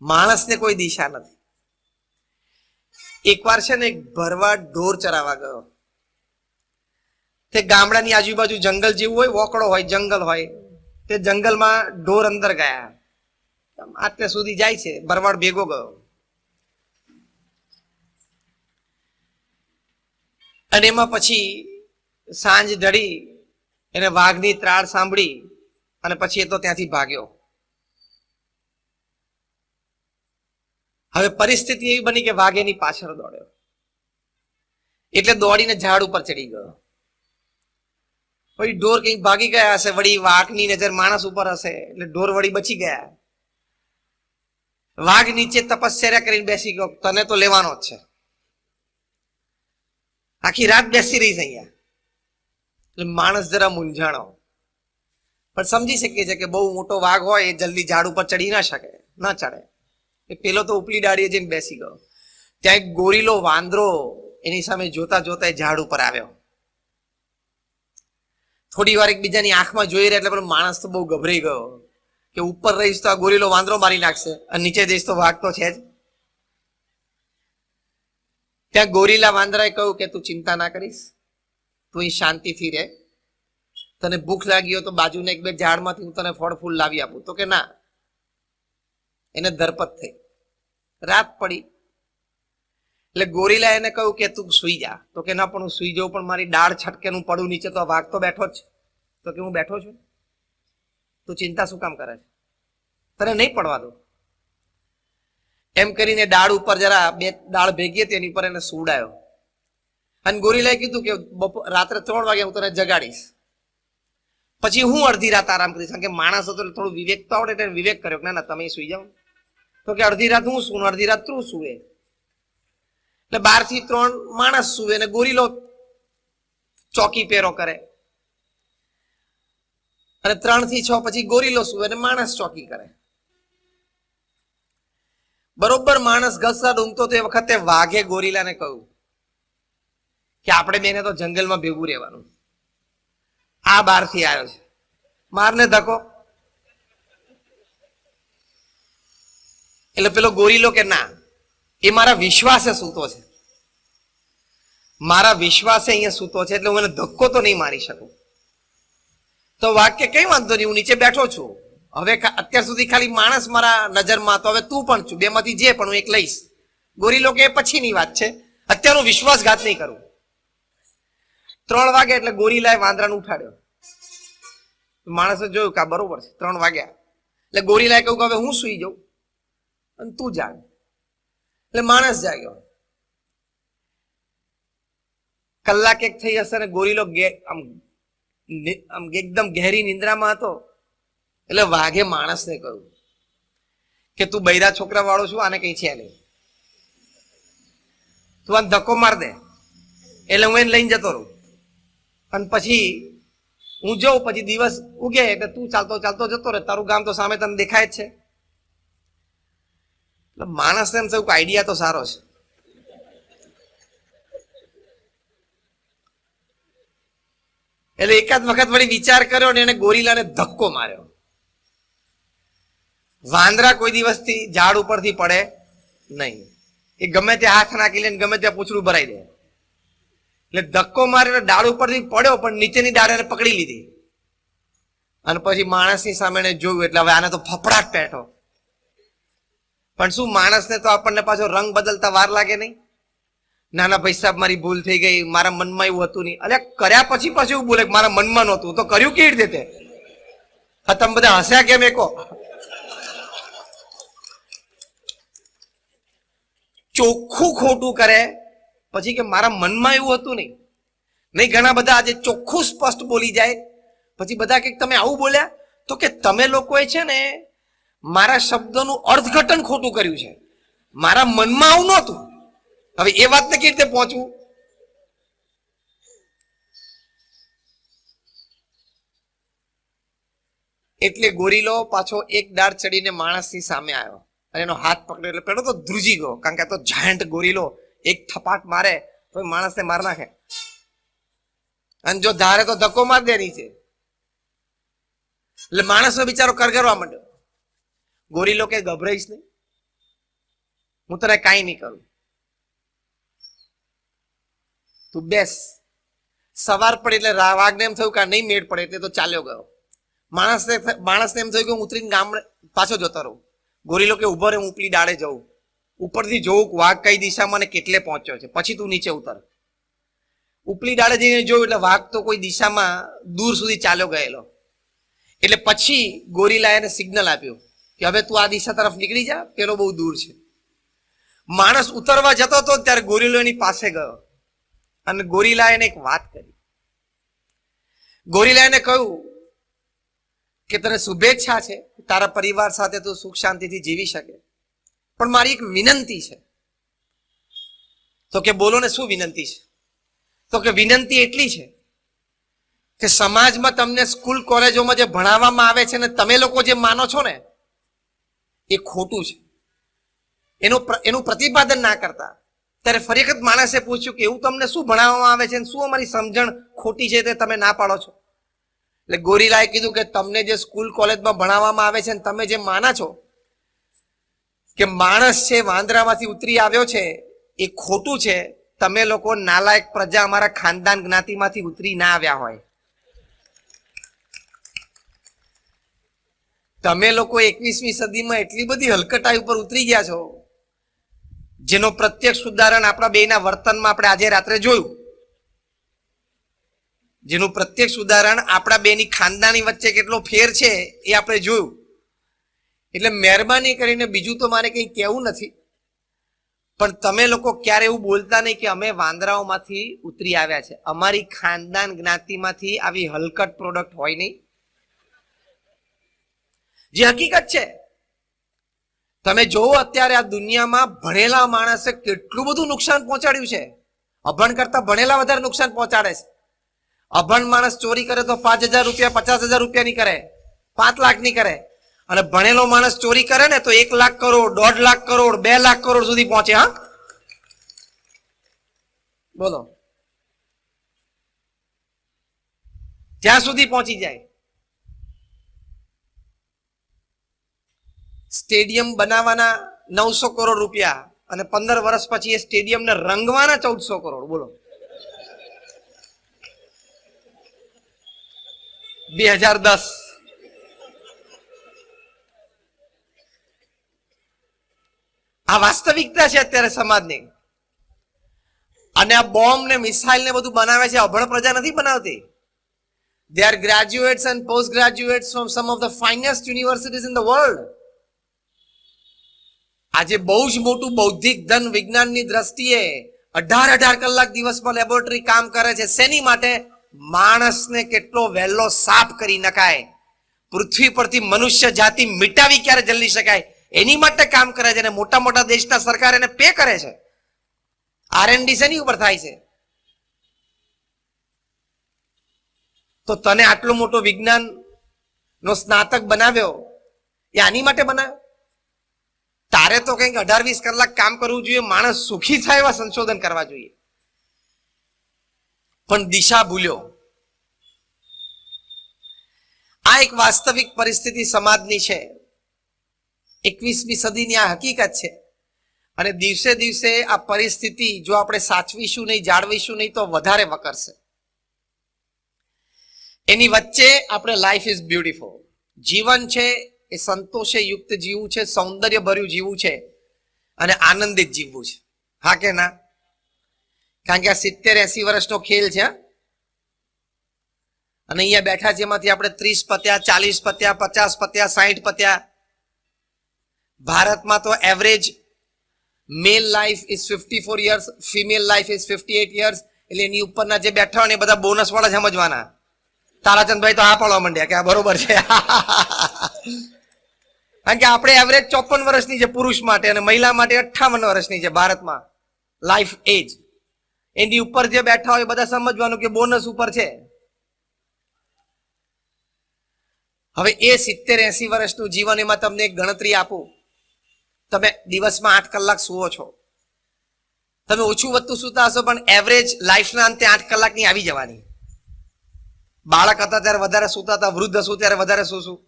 માણસને કોઈ દિશા નથી. એકવાર છે ને એક ભરવાડ ઢોર ચરાવવા ગયો. તે ગામડાની આજુબાજુ જંગલ જેવું હોય, વોકડો હોય, જંગલ હોય. તે જંગલમાં ઢોર અંદર ગયા. આટલે સુધી જાય છે, ભરવાડ ભેગો ગયો. અને એમાં પછી સાંજ ઢળી, એને વાઘની ત્રાળ સાંભળી અને પછી એ તો ત્યાંથી ભાગ્યો. હવે પરિસ્થિતિ એવી બની કે વાઘ એની પાછળ દોડ્યો, એટલે દોડીને ઝાડ ઉપર ચડી ગયો. વળી ઢોર કંઈક ભાગી ગયા હશે, વળી વાઘની નજર માણસ ઉપર હશે એટલે ઢોર વળી બચી ગયા. વાઘ નીચે તપસ્યા કરીને બેસી ગયો, તને તો લેવાનો જ છે, આખી રાત બેસી રહીશ અહીંયા. એટલે માણસ જરા મૂંઝાણો, પણ સમજી શકીએ છે કે બહુ મોટો વાઘ હોય એ જલ્દી ઝાડ ઉપર ચડી ના શકે, ના ચડે. એ પેલો તો ઉપલી ડાળીએ જઈને બેસી ગયો. ત્યાં એક ગોરીલો વાંદરો એની સામે જોતા જોતા એ ઝાડ ઉપર આવ્યો. થોડી વાર એકબીજાની આંખમાં જોઈ રહ્યા એટલે પેલો માણસ તો બહુ ગભરાઈ ગયો કે ઉપર રહીશ તો આ ગોરીલો વાંદરો મારી નાખશે, અને નીચે જઈશ તો વાઘ તો છે જ. ત્યાં ગોરીલા વાંદરાએ કહ્યું કે તું ચિંતા ના કરીશ, તું અહીં શાંતિથી રહે, તને ભૂખ લાગી હોય તો બાજુના એક બે ઝાડમાંથી હું તને ફળ ફૂલ લાવી આપું. તો કે ના. એને ધરપત થઈ, રાત પડી. એટલે ગોરીલા એને કહ્યું કે તું સુઈ જા. તો કે ના, પણ હું સુઈ જાઉં, પણ મારી ડાળ છટકે હું પડું નીચે તો વાઘ તો બેઠો જ છે. તો કે હું બેઠો છું, તું ચિંતા શું કામ કરે છે, તને નહીં પડવા દો. એમ કરીને ડાળ ઉપર જરા બે ડાળ ભેગી હતી એની પર એને સુવડાયો. અને ગોરીલાએ કીધું કે રાત્રે 3 વાગે હું તને જગાડીશ, પછી હું અડધી રાત આરામ કરીશ. કારણ કે માણસ હતો થોડું વિવેક તો આવડે એટલે વિવેક કર્યો કે ના ના તમે સુઈ જાઓ. તો કે અડધી રાત હું સુવું, અડધી રાત તું સુવે. એટલે 12 થી 3 માણસ સુવે ને ગોરીલો ચોકી પેરો કરે, અને 3 થી 6 પછી ગોરીલો સુવે ને માણસ ચોકી કરે. બરોબર માણસ ઘસા ઊંઘતો તો એ વખતે વાઘે ગોરીલાને કહ્યું કે આપણે બેને તો જંગલમાં ભેગું રહેવાનું. આ બહારથી આવ્યો છે, મારને ધક્કો. એટલે પેલો ગોરીલો કે ના, એ મારા વિશ્વાસે સૂતો છે, મારા વિશ્વાસે અહીંયા સૂતો છે, એટલે હું એને ધક્કો તો નહીં મારી શકું. તો વાઘ કે કઈ વાંધો નહીં, હું નીચે બેઠો છું, હવે અત્યાર સુધી ખાલી માણસ મારા નજરમાં હતો, હવે તું પણ છું, બેમાંથી જે પણ હું એક લઈશ. ગોરીલો કે પછીની વાત છે, અત્યારે હું વિશ્વાસઘાત નહીં કરું. 3 વાગે એટલે ગોરીલાએ વાંદરાને ઉઠાડ્યો. માણસે જોયું કે આ બરોબર છે, 3 વાગ્યા. એટલે ગોરીલાએ કહ્યું કે હવે હું સુઈ જાઉં અને તું જાગ. એટલે માણસ જાગ્યો. કલાક એક થઈ હશે ને ગોરીલો આમ એકદમ ગહેરી નિંદ્રામાં હતો. એટલે વાઘે માણસને કહ્યું કે તું બૈરા છોકરા વાળો છું, આને કઈ છે નહીં, તું આને ધક્કો માર દે એટલે હું એને લઈને જતો રહું, અને પછી હું જઉં, પછી દિવસ ઉગે એટલે તું ચાલતો ચાલતો જતો રહે, તારું ગામ તો સામે તને દેખાય જ છે. એટલે માણસને એમ થયું કે આઈડિયા તો સારો છે. એટલે એકાદ વખત વળી વિચાર કર્યો ને એને ગોરીલાને ધક્કો માર્યો. વાંદરા કોઈ દિવસથી ઝાડ ઉપરથી પડે નહીં, એ ગમે ત્યાં હાથ નાખી લે, ગમે ત્યાં પૂંછડું ભરાઈ દે. એટલે ધક્કો મારીને ડાળ ઉપરથી પડ્યો, પણ નીચેની ડાળ એને પકડી લીધી. અને પછી માણસની સામે એને જોયું એટલે હવે આને તો ફફડાટ પેઠો. પણ શું, માણસને તો આપણને પાછો રંગ બદલતા વાર લાગે નહીં. નાના ભાઈ સાહેબ મારી ભૂલ થઈ ગઈ, મારા મનમાં એવું હતું નહીં. અલ્યા કર્યા પછી પાછું એવું બોલે મારા મનમાં નહોતું, તો કર્યું કેવી રીતે? તમે બધા હસ્યા કેમ? એકો ચોખ્ખું ખોટું કરે પછી કે મારા મનમાં એવું હતું નહીં. નહીં, ઘણા બધા આજે ચોખ્ખું સ્પષ્ટ બોલી જાય પછી બધા કે તમે આવું બોલ્યા. તો કે તમે લોકોએ છે ને મારા શબ્દોનું અર્થઘટન ખોટું કર્યું છે, મારા મનમાં આવું નહોતું. હવે એ વાતને કેવી રીતે પહોંચવું? એટલે ગોરીલો પાછો એક ડાળ ચડીને માણસની સામે આવ્યો અને એનો હાથ પકડ્યો. એટલે પેલો તો ધ્રુજી ગયો, કારણ કે આ તો જાયન્ટ ગોરીલો એક થપાટ મારે તો માણસને માર નાખે, અને જો ધારે તો ધક્કો માર દે નીચે. એટલે માણસનો બિચારો કરગરવા માંડ્યો. ગોરીલો કે ગભરાઈશ નહીં, હું તને કાંઈ નહીં કરું, તું બેસ. સવાર પડે એટલે વાઘને એમ થયું કે નહીં મેળ પડે એટલે તો ચાલ્યો ગયો. માણસને એમ થયું કે હું ઉતરીને ગામડે પાછો જતો રહું. ગોરીલો કે ઉભો રહે, હું ઉપલી ડાળે જઉં, ઉપરથી જોઉં વાઘ કઈ દિશામાં અને કેટલે પહોંચ્યો છે, પછી તું નીચે ઉતર. ઉપલી ડાળે જઈને જોયું એટલે વાઘ તો કોઈ દિશામાં દૂર સુધી ચાલ્યો ગયેલો. એટલે પછી ગોરીલાએ એને સિગ્નલ આપ્યું કે હવે તું આ દિશા તરફ નીકળી જા, પેલો બહુ દૂર છે. માણસ ઉતરવા જતો હતો ત્યારે ગોરીલો એની પાસે ગયો અને ગોરીલાએ એને એક વાત કરી. ગોરીલાએ એને કહ્યું કે તને શુભેચ્છા છે, તારા પરિવાર સાથે તું સુખ શાંતિથી જીવી શકે, પણ મારી એક વિનંતી છે. તો કે બોલો ને, શું વિનંતી છે? તો કે વિનંતી એટલી છે કે સમાજમાં તમને સ્કૂલ કોલેજોમાં જે ભણાવવામાં આવે છે ને તમે લોકો જે માનો છો ને એ ખોટું છે, એનું પ્રતિપાદન ના કરતા. ત્યારે ફરી વખત માણસે પૂછ્યું કે એવું તમને શું ભણાવવામાં આવે છે, શું અમારી સમજણ ખોટી છે તે તમે ના પાડો છો? એટલે ગોરીલાએ કીધું કે તમને જે સ્કૂલ કોલેજમાં ભણાવવામાં આવે છે ને તમે જે માના છો કે માણસ છે વાંદરામાંથી ઉતરી આવ્યો છે એ ખોટું છે. તમે લોકો નાલાયક પ્રજા અમારા ખાનદાન જ્ઞાતિમાંથી ઉતરી ના આવ્યા હોય. તમે લોકો 21મી સદીમાં એટલી બધી હલકટાઈ ઉપર ઉતરી ગયા છો જેનો પ્રત્યક્ષ ઉદાહરણ આપણા બેના વર્તનમાં આપણે આજે રાત્રે જોયું. જેનું પ્રત્યક્ષ ઉદાહરણ આપણા બેની ખાનદાની વચ્ચે કેટલો ફેર છે એ આપણે જોયું. એટલે મહેરબાની કરીને બીજું તો મારે કંઈ કહેવું નથી, પણ તમે લોકો ક્યારે એવું બોલતા નહીં કે અમે વાંદરાઓમાંથી ઉતરી આવ્યા છે. અમારી ખાનદાન જ્ઞાતિમાંથી આવી હલકટ પ્રોડક્ટ હોય નહીં, જે હકીકત છે. તમે જોવો અત્યારે આ દુનિયામાં ભણેલા માણસે કેટલું બધું નુકસાન પહોંચાડ્યું છે. અભણ કરતા ભણેલા વધારે નુકસાન પહોંચાડે છે. અભણ માણસ ચોરી કરે તો 5,000 રૂપિયા 50,000 રૂપિયા ની કરે, 5 લાખ ની કરે, અને ભણેલો માણસ ચોરી કરે ને તો 1 લાખ કરોડ 1.5 લાખ કરોડ 2 લાખ કરોડ સુધી પહોંચે. હા બોલો, ત્યાં સુધી પહોંચી જાય. સ્ટેડિયમ બનાવવાના 900 કરોડ રૂપિયા અને 15 વર્ષ પછી એ સ્ટેડિયમને રંગવાના 1400 કરોડ. બોલો, 2010. આ વાસ્તવિકતા છે અત્યારે સમાજની. અને આ બોમ્બ ને મિસાઇલ ને બધું બનાવે છે અભણ પ્રજા નથી બનાવતી. They are graduates and postgraduates from some of the finest universities in the world. આજે બહુ જ મોટું બૌદ્ધિક ધન વિજ્ઞાનની દ્રષ્ટિએ 18 કલાક દિવસમાં લેબોરેટરી કામ કરે છે. શેની માટે? માણસને કેટલો વહેલો સાફ કરી નખાય, પૃથ્વી પરથી મનુષ્ય જાતિ મિટાવી ક્યારે જલ્દી શકાય એની માટે કામ કરે છે. અને મોટા મોટા દેશના સરકાર એને પે કરે છે. R&D શેની ઉપર થાય છે? તો તને આટલો મોટો વિજ્ઞાન નો સ્નાતક બનાવ્યો એ આની માટે બનાવ્યો? તારે તો કંઈક 18-20 કલાક કામ કરવું જોઈએ, માણસ સુખી થાય એવા સંશોધન કરવા જોઈએ. પણ દિશા ભૂલ્યો. આ એક વાસ્તવિક પરિસ્થિતિ સમાજની છે. 21મી સદીની આ હકીકત છે. અને દિવસે દિવસે આ પરિસ્થિતિ જો આપણે સાચવીશું નહીં, જાળવીશું નહીં તો વધારે વકરશે. એની વચ્ચે આપણે લાઈફ ઇઝ બ્યુટીફુલ, જીવન છે એ સંતોષે યુક્ત જીવવું છે, સૌંદર્ય ભર્યું જીવવું છે અને આનંદિત જીવવું છે. હા કે ના? કારણ કે આ 70-80 વર્ષનો ખેલ છે. અને અહીંયા બેઠા જેમાંથી આપણે 30 પત્યા, 40 પત્યા, 50 પત્યા, 60 પત્યા. ભારતમાં તો average male life is 54 years, female life is 58 years. એટલે એની ઉપરના જે બેઠા હોય ને એ બધા બોનસ વાળા સમજવાના. તારાચંદભાઈ તો આ પાડવા માંડ્યા કે આ બરોબર છે. કારણ કે આપણે એવરેજ 54 વર્ષની છે પુરુષ માટે અને મહિલા માટે 58 વર્ષની છે ભારતમાં લાઈફ એજ. એની ઉપર જે બેઠા હોય બધા સમજવાનું કે બોનસ ઉપર છે. હવે એ 70-80 વર્ષનું જીવન, એમાં તમને એક ગણતરી આપું. તમે દિવસમાં 8 કલાક સુવો છો, તમે ઓછું વધતું સુતા હશો પણ એવરેજ લાઈફના અંતે 8 કલાકની આવી જવાની. બાળક હતા ત્યારે વધારે સૂતા હતા, વૃદ્ધ હશું ત્યારે વધારે સૂશું.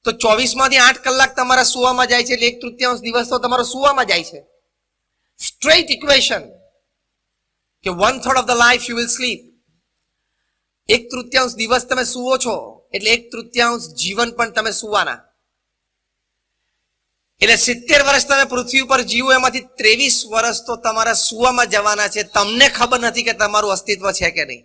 તો 24 માંથી 8 કલાક તમારા સુવામાં જાય છે, એટલે 1/3 દિવસ તો તમારો સુવામાં જાય છે. સ્ટ્રેટ ઇક્વેશન કે 1/3 of the life you will sleep. 1/3 દિવસ તમે સુવો છો એટલે 1/3 જીવન પણ તમે સુવાના. એટલે 70 વર્ષ તમે પૃથ્વી ઉપર જીવો, એમાંથી 23 વર્ષ તો તમારા સુવામાં જવાના છે. તમને ખબર નથી કે તમારું અસ્તિત્વ છે કે નહીં.